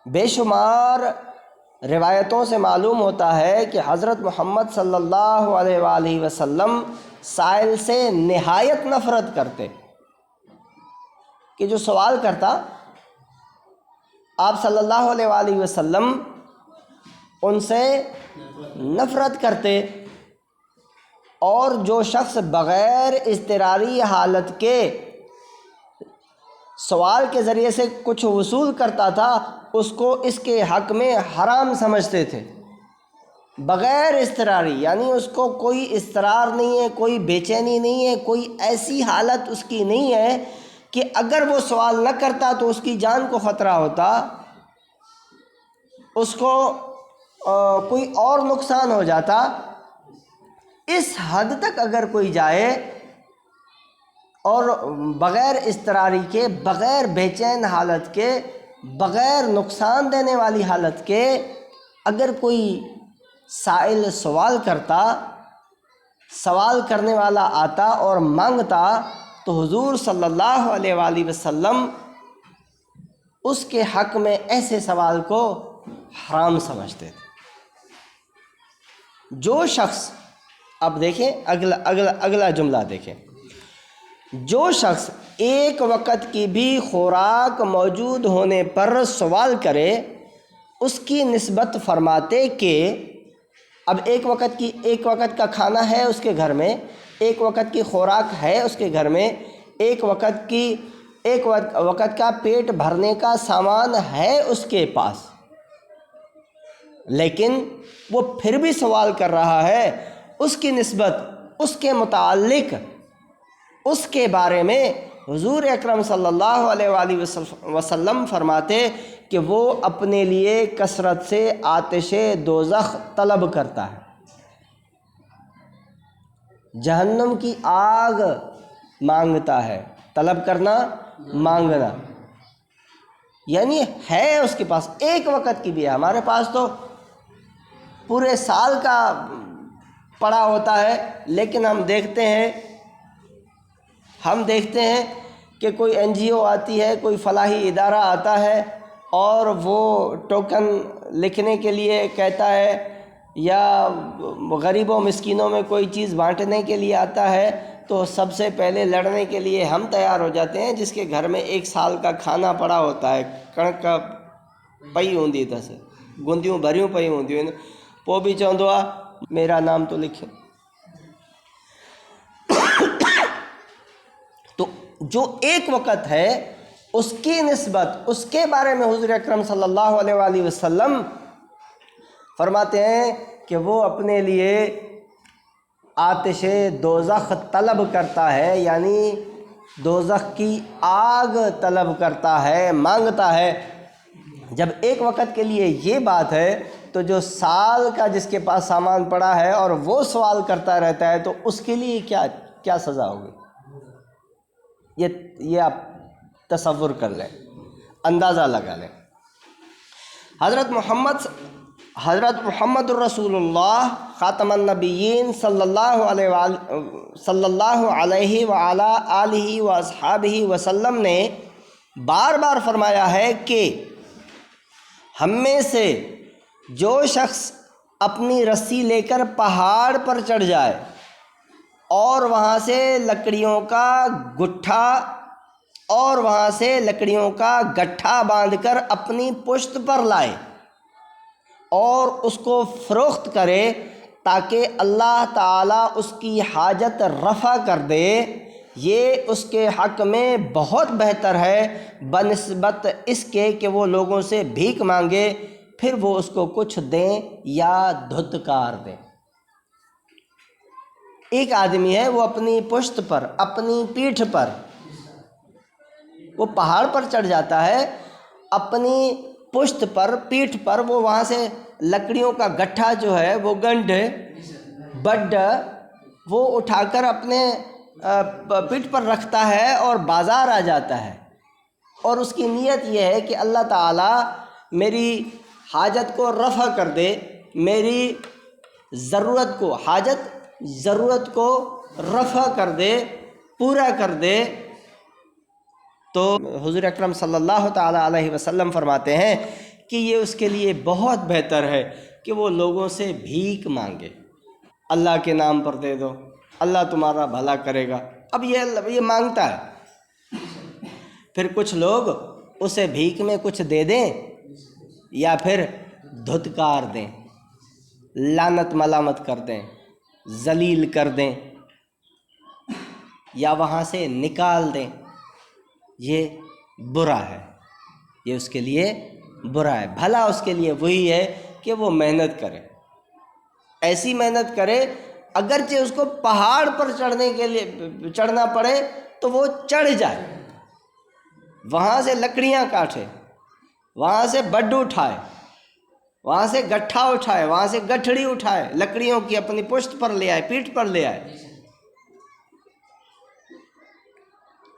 بے شمار روایتوں سے معلوم ہوتا ہے کہ حضرت محمد صلی اللہ علیہ وآلہ وسلم سائل سے نہایت نفرت کرتے، کہ جو سوال کرتا آپ صلی اللہ علیہ وآلہ وسلم ان سے نفرت کرتے، اور جو شخص بغیر اضطراری حالت کے سوال کے ذریعے سے کچھ وصول کرتا تھا اس کو اس کے حق میں حرام سمجھتے تھے، بغیر اضطراری، یعنی اس کو کوئی اضطرار نہیں ہے، کوئی بے چینی نہیں ہے، کوئی ایسی حالت اس کی نہیں ہے کہ اگر وہ سوال نہ کرتا تو اس کی جان کو خطرہ ہوتا، اس کو کوئی اور نقصان ہو جاتا۔ اس حد تک اگر کوئی جائے اور بغیر اضطراری کے، بغیر بے چین حالت کے، بغیر نقصان دینے والی حالت کے اگر کوئی سائل سوال کرتا، سوال کرنے والا آتا اور مانگتا، تو حضور صلی اللہ علیہ وآلہ وسلم اس کے حق میں ایسے سوال کو حرام سمجھتے تھے۔ جو شخص، اب دیکھیں اگلا جملہ دیکھیں، جو شخص ایک وقت کی بھی خوراک موجود ہونے پر سوال کرے، اس کی نسبت فرماتے کہ اب ایک وقت کا کھانا ہے اس کے گھر میں، ایک وقت کی خوراک ہے اس کے گھر میں، ایک وقت کا پیٹ بھرنے کا سامان ہے اس کے پاس، لیکن وہ پھر بھی سوال کر رہا ہے، اس کی نسبت، اس کے متعلق، اس کے بارے میں حضور اکرم صلی اللہ علیہ وآلہ وسلم فرماتے کہ وہ اپنے لیے کثرت سے آتش دوزخ طلب کرتا ہے، جہنم کی آگ مانگتا ہے۔ طلب کرنا، مانگنا، یعنی ہے اس کے پاس، ایک وقت کی بھی ہے۔ ہمارے پاس تو پورے سال کا پڑا ہوتا ہے، لیکن ہم دیکھتے ہیں کہ کوئی NGO آتی ہے، کوئی فلاحی ادارہ آتا ہے اور وہ ٹوکن لکھنے کے لیے کہتا ہے، یا غریبوں مسکینوں میں کوئی چیز بانٹنے کے لیے آتا ہے، تو سب سے پہلے لڑنے کے لیے ہم تیار ہو جاتے ہیں جس کے گھر میں ایک سال کا کھانا پڑا ہوتا ہے، کڑک کا پئی ہوندی تس گندیوں بھریوں پئی ہوندیوں، وہ بھی چوندو آ میرا نام تو لکھے۔ تو جو ایک وقت ہے اس کی نسبت، اس کے بارے میں حضور اکرم صلی اللہ علیہ وآلہ وسلم فرماتے ہیں کہ وہ اپنے لیے آتش دوزخ طلب کرتا ہے، یعنی دوزخ کی آگ طلب کرتا ہے، مانگتا ہے۔ جب ایک وقت کے لیے یہ بات ہے تو جو سال کا جس کے پاس سامان پڑا ہے اور وہ سوال کرتا رہتا ہے، تو اس کے لیے کیا سزا ہوگی؟ یہ آپ تصور کر لیں، اندازہ لگا لیں۔ حضرت محمد الرسول اللہ خاتم النبیین صلی اللہ علیہ وعلی آلہ واصحابہ وسلم نے بار بار فرمایا ہے کہ ہم میں سے جو شخص اپنی رسی لے کر پہاڑ پر چڑھ جائے اور وہاں سے لکڑیوں کا گٹھا باندھ کر اپنی پشت پر لائے اور اس کو فروخت کرے تاکہ اللہ تعالیٰ اس کی حاجت رفع کر دے، یہ اس کے حق میں بہت بہتر ہے بنسبت اس کے کہ وہ لوگوں سے بھیک مانگے پھر وہ اس کو کچھ دیں یا دھتکار دیں۔ ایک آدمی ہے، وہ اپنی پشت پر، اپنی پیٹھ پر، وہ پہاڑ پر چڑھ جاتا ہے، اپنی پشت پر، پیٹھ پر وہ وہاں سے لکڑیوں کا گٹھا جو ہے، وہ گنڈ بڈ وہ اٹھا کر اپنے پیٹھ پر رکھتا ہے اور بازار آ جاتا ہے، اور اس کی نیت یہ ہے کہ اللہ تعالیٰ میری حاجت کو رفع کر دے، میری ضرورت کو رفع کر دے، پورا کر دے۔ تو حضور اکرم صلی اللہ تعالیٰ علیہ وسلم فرماتے ہیں کہ یہ اس کے لیے بہت بہتر ہے کہ وہ لوگوں سے بھیک مانگے، اللہ کے نام پر دے دو، اللہ تمہارا بھلا کرے گا۔ اب یہ مانگتا ہے، پھر کچھ لوگ اسے بھیک میں کچھ دے دیں یا پھر دھتکار دیں، لعنت ملامت کر دیں، ذلیل کر دیں یا وہاں سے نکال دیں، یہ برا ہے، یہ اس کے لیے برا ہے۔ بھلا اس کے لیے وہی ہے کہ وہ محنت کرے، ایسی محنت کرے اگرچہ اس کو پہاڑ پر چڑھنے کے لیے چڑھنا پڑے تو وہ چڑھ جائے، وہاں سے لکڑیاں کاٹے، وہاں سے بڈ اٹھائے، وہاں سے گٹھا اٹھائے، وہاں سے گٹھڑی اٹھائے، لکڑیوں کی اپنی پشت پر لے آئے، پیٹھ پر لے آئے،